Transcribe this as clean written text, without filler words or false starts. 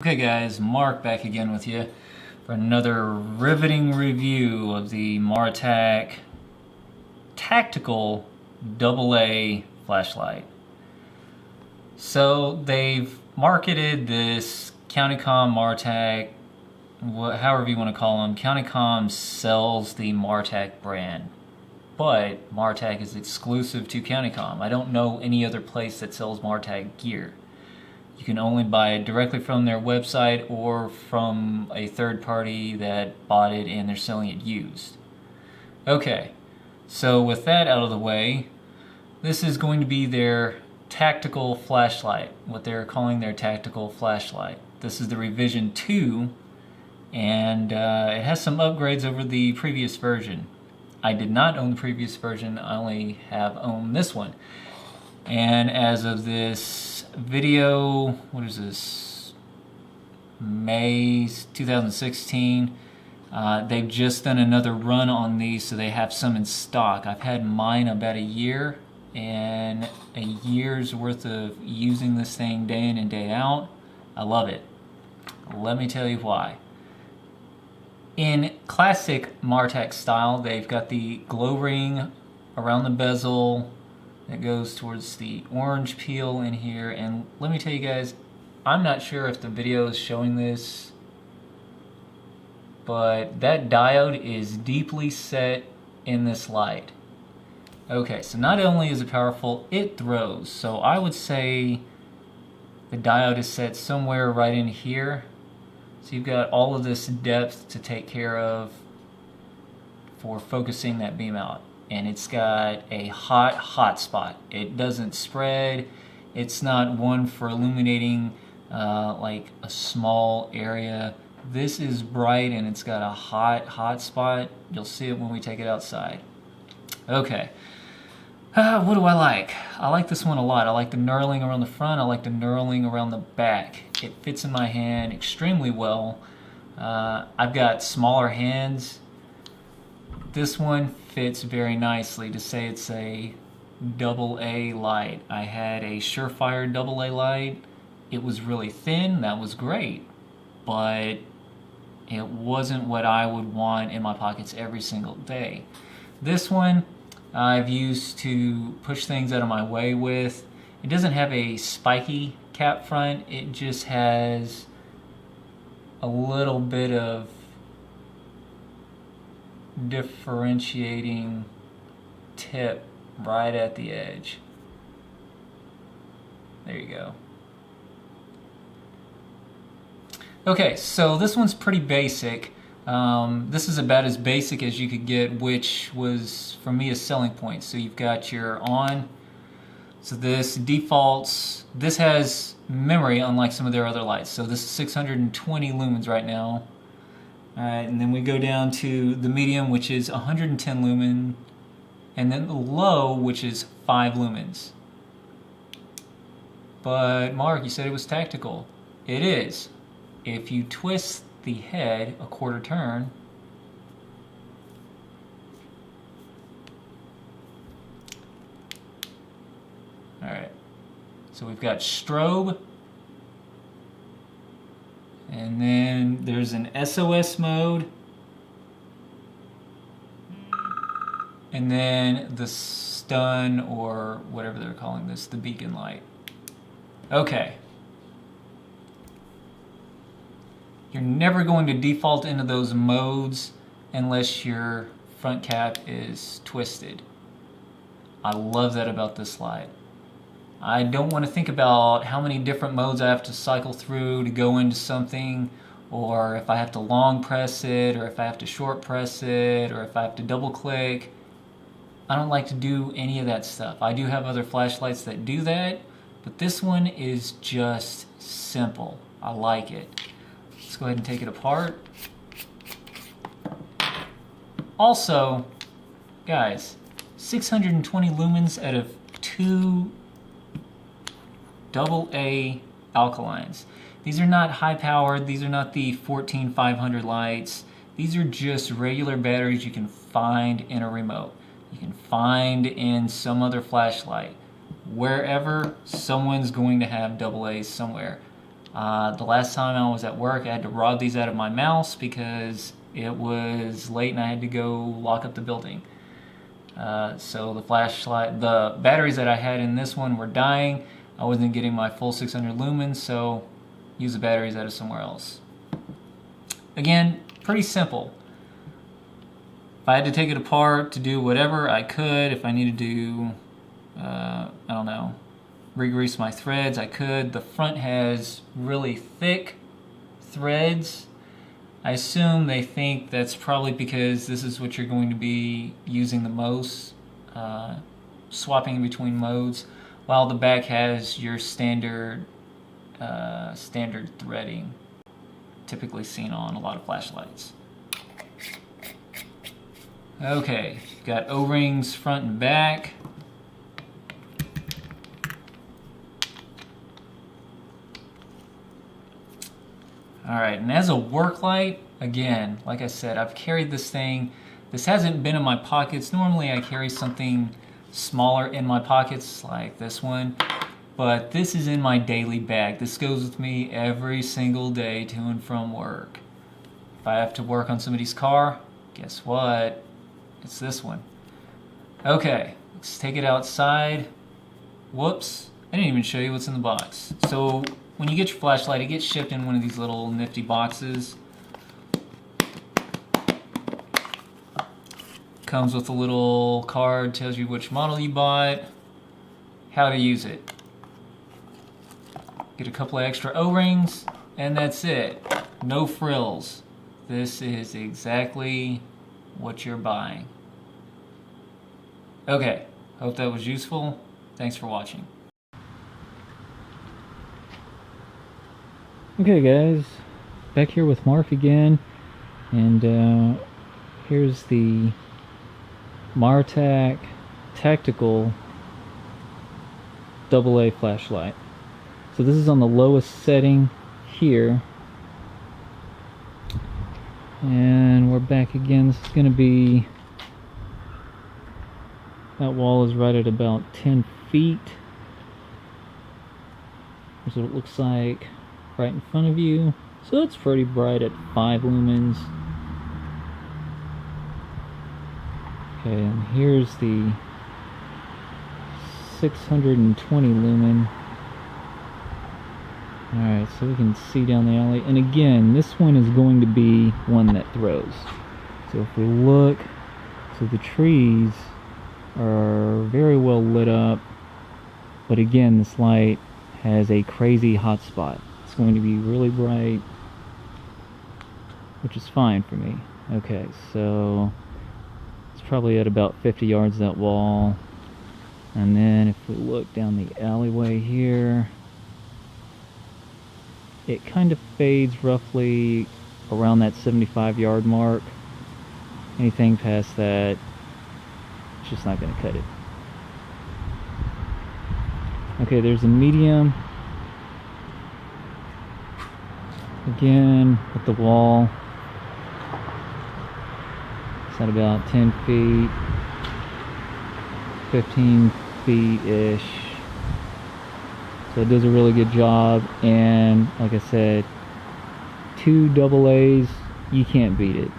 Okay guys, Mark back again with you for another riveting review of the Maratac Tactical AA flashlight. So they've marketed this Comm Maratac, however you want to call them. Comm sells the Maratac brand, but Maratac is exclusive to Comm. I don't know any other place that sells Maratac gear. You can only buy it directly from their website or from a third party that bought it and they're selling it used. Okay, so with that out of the way, this is going to be their tactical flashlight, what they're calling their tactical flashlight. This is the revision 2, and it has some upgrades over the previous version. I did not own the previous version, I only have owned this one. And as of this video, what is this, May 2016, they've just done another run on these, so they have some in stock. I've had mine about a year, and a year's worth of using this thing day in and day out. I love it. Let me tell you why. In classic Maratac style, they've got the glow ring around the bezel that goes towards the orange peel in here, and let me tell you guys, I'm not sure if the video is showing this, but that diode is deeply set in this light. Okay, so not only is it powerful, it throws. So I would say the diode is set somewhere right in here. So you've got all of this depth to take care of for focusing that beam out. And it's got a hot spot. It doesn't spread. It's not one for illuminating like a small area. This is bright and it's got a hot spot. You'll see it when we take it outside. Okay. What do I like? I like this one a lot. I like the knurling around the front. I like the knurling around the back. It fits in my hand extremely well. I've got smaller hands. This one fits very nicely. To say it's a AA light. I had a Surefire AA light. It was really thin, that was great, but it wasn't what I would want in my pockets every single day. This one I've used to push things out of my way with. It doesn't have a spiky cap front, it just has a little bit of differentiating tip right at the edge. There you go. Okay, so this one's pretty basic. This is about as basic as you could get, which was for me a selling point. So you've got your on. So this defaults, this has memory unlike some of their other lights. So this is 620 lumens right now. Alright, and then we go down to the medium, which is 110 lumen, and then the low, which is 5 lumens. But Mark, you said it was tactical. It is. If you twist the head a quarter turn, alright, so we've got strobe, and then there's an SOS mode, and then the stun, or whatever they're calling this, the beacon light. Okay. You're never going to default into those modes unless your front cap is twisted. I love that about this light. I don't want to think about how many different modes I have to cycle through to go into something, or if I have to long press it, or if I have to short press it, or if I have to double click. I don't like to do any of that stuff. I do have other flashlights that do that, but this one is just simple. I like it. Let's go ahead and take it apart. Also, guys, 620 lumens out of 2 AA alkalines. These are not high powered, these are not the 14500 lights. These are just regular batteries you can find in a remote. You can find in some other flashlight. Wherever, someone's going to have AA's somewhere. The last time I was at work, I had to rob these out of my mouse because it was late and I had to go lock up the building. So the batteries that I had in this one were dying. I wasn't getting my full 600 lumens, so use the batteries out of somewhere else. Again, pretty simple. If I had to take it apart to do whatever, I could. If I needed to, I don't know, re-grease my threads, I could. The front has really thick threads. I assume they think that's probably because this is what you're going to be using the most, swapping in between modes, while the back has your standard threading, typically seen on a lot of flashlights. Okay, got O-rings front and back. Alright, and as a work light, again, like I said, I've carried this thing. This hasn't been in my pockets. Normally I carry something smaller in my pockets, like this one. But this is in my daily bag. This goes with me every single day to and from work. If I have to work on somebody's car, guess what? It's this one. Okay, let's take it outside. Whoops, I didn't even show you what's in the box. So when you get your flashlight, it gets shipped in one of these little nifty boxes. Comes with a little card, tells you which model you bought, how to use it. Get a couple of extra O-rings, and that's it. No frills. This is exactly what you're buying. Okay, hope that was useful. Thanks for watching. Okay guys, back here with Mark again, and here's the Maratac Tactical AA flashlight. So this is on the lowest setting here, and we're back again. This is going to be, that wall is right at about 10 feet. Here's what it looks like right in front of you. So it's pretty bright at 5 lumens. Okay, and here's the 620 lumen. Alright, so we can see down the alley. And again, this one is going to be one that throws. So if we look, so the trees are very well lit up. But again, this light has a crazy hot spot. It's going to be really bright, which is fine for me. Okay, so it's probably at about 50 yards, that wall. And then if we look down the alleyway here, it kind of fades roughly around that 75-yard mark. Anything past that, it's just not going to cut it. Okay, there's a medium. Again, with the wall. It's at about 10 feet, 15 feet-ish. So it does a really good job, and like I said, 2 AA's, you can't beat it.